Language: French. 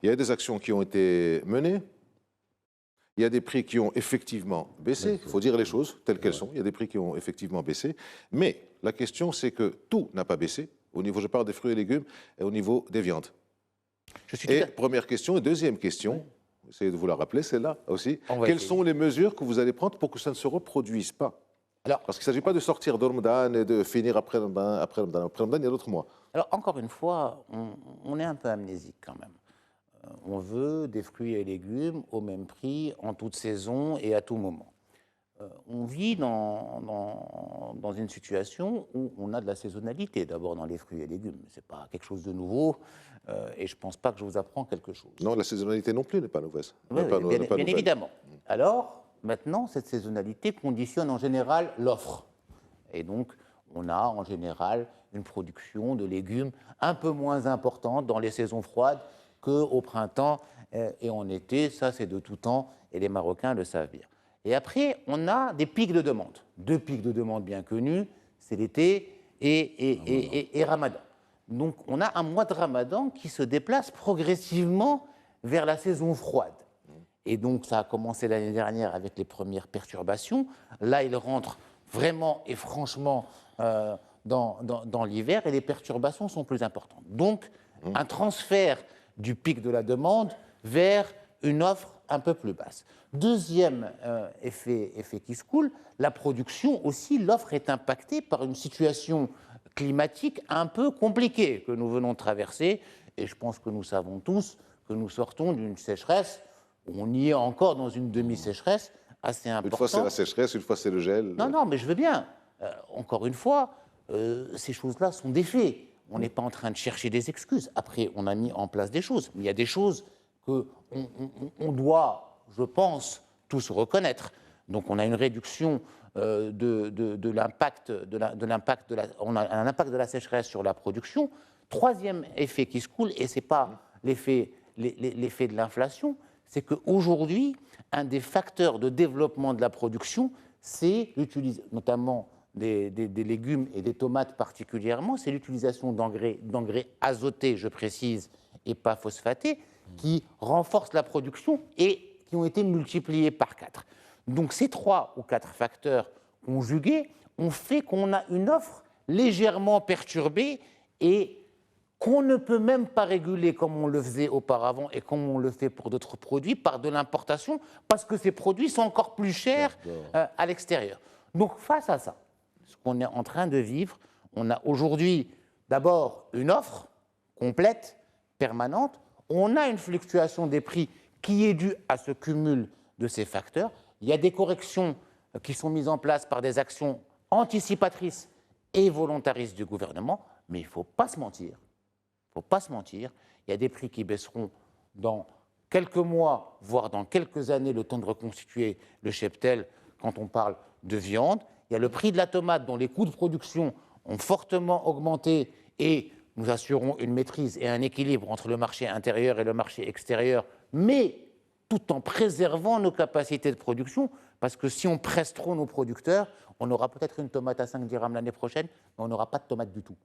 Il y a des actions qui ont été menées. Il y a des prix qui ont effectivement baissé. Il faut dire les choses telles qu'elles sont. Il y a des prix qui ont effectivement baissé. Mais la question, c'est que tout n'a pas baissé. Au niveau, je parle des fruits et légumes, et au niveau des viandes. Et première question. Et deuxième question, essayez de vous la rappeler, celle-là aussi. Quelles sont les mesures que vous allez prendre pour que ça ne se reproduise pas? Alors, parce qu'il ne s'agit pas de sortir de Ramadan et de finir après Ramadan. Après Ramadan, il y a d'autres mois. Alors, encore une fois, on est un peu amnésique quand même. On veut des fruits et légumes au même prix, en toute saison et à tout moment. On vit dans une situation où on a de la saisonnalité, d'abord dans les fruits et légumes. Ce n'est pas quelque chose de nouveau et je ne pense pas que je vous apprends quelque chose. Non, la saisonnalité non plus n'est pas nouvelle. Oui, bien évidemment. Alors, maintenant, cette saisonnalité conditionne en général l'offre. Et donc, on a en général une production de légumes un peu moins importante dans les saisons froides qu'au printemps et en été. Ça, c'est de tout temps et les Marocains le savent bien. Et après, on a des pics de demande. Deux pics de demande bien connus, c'est l'été et Ramadan. Donc, on a un mois de Ramadan qui se déplace progressivement vers la saison froide. Et donc, ça a commencé l'année dernière avec les premières perturbations. Là, il rentre vraiment et franchement dans l'hiver et les perturbations sont plus importantes. Donc, un transfert du pic de la demande vers une offre un peu plus basse. Deuxième effet qui se coule, la production aussi, l'offre est impactée par une situation climatique un peu compliquée que nous venons de traverser. Et je pense que nous savons tous que nous sortons d'une sécheresse. On y est encore dans une demi-sécheresse assez importante. Une fois c'est la sécheresse, une fois c'est le gel. Non, mais je veux bien. Encore une fois, ces choses-là sont des faits. On n'est pas en train de chercher des excuses. Après, on a mis en place des choses. Mais il y a des choses qu'on doit, je pense, tous reconnaître. Donc on a une réduction de l'impact on a un impact de la sécheresse sur la production. Troisième effet qui se coule, et ce n'est pas l'effet de l'inflation, c'est qu'aujourd'hui, un des facteurs de développement de la production, c'est l'utilisation, notamment des légumes et des tomates particulièrement, c'est l'utilisation d'engrais azotés, je précise, et pas phosphatés, qui renforcent la production et qui ont été multipliés par 4. Donc ces 3 ou 4 facteurs conjugués ont fait qu'on a une offre légèrement perturbée et qu'on ne peut même pas réguler comme on le faisait auparavant et comme on le fait pour d'autres produits par de l'importation, parce que ces produits sont encore plus chers à l'extérieur. Donc face à ça, ce qu'on est en train de vivre, on a aujourd'hui d'abord une offre complète, permanente, on a une fluctuation des prix qui est due à ce cumul de ces facteurs. Il y a des corrections qui sont mises en place par des actions anticipatrices et volontaristes du gouvernement, mais il ne faut pas se mentir. Il ne faut pas se mentir, il y a des prix qui baisseront dans quelques mois, voire dans quelques années, le temps de reconstituer le cheptel quand on parle de viande. Il y a le prix de la tomate dont les coûts de production ont fortement augmenté et nous assurons une maîtrise et un équilibre entre le marché intérieur et le marché extérieur, mais tout en préservant nos capacités de production, parce que si on presse trop nos producteurs, on aura peut-être une tomate à 5 dirhams l'année prochaine, mais on n'aura pas de tomate du tout.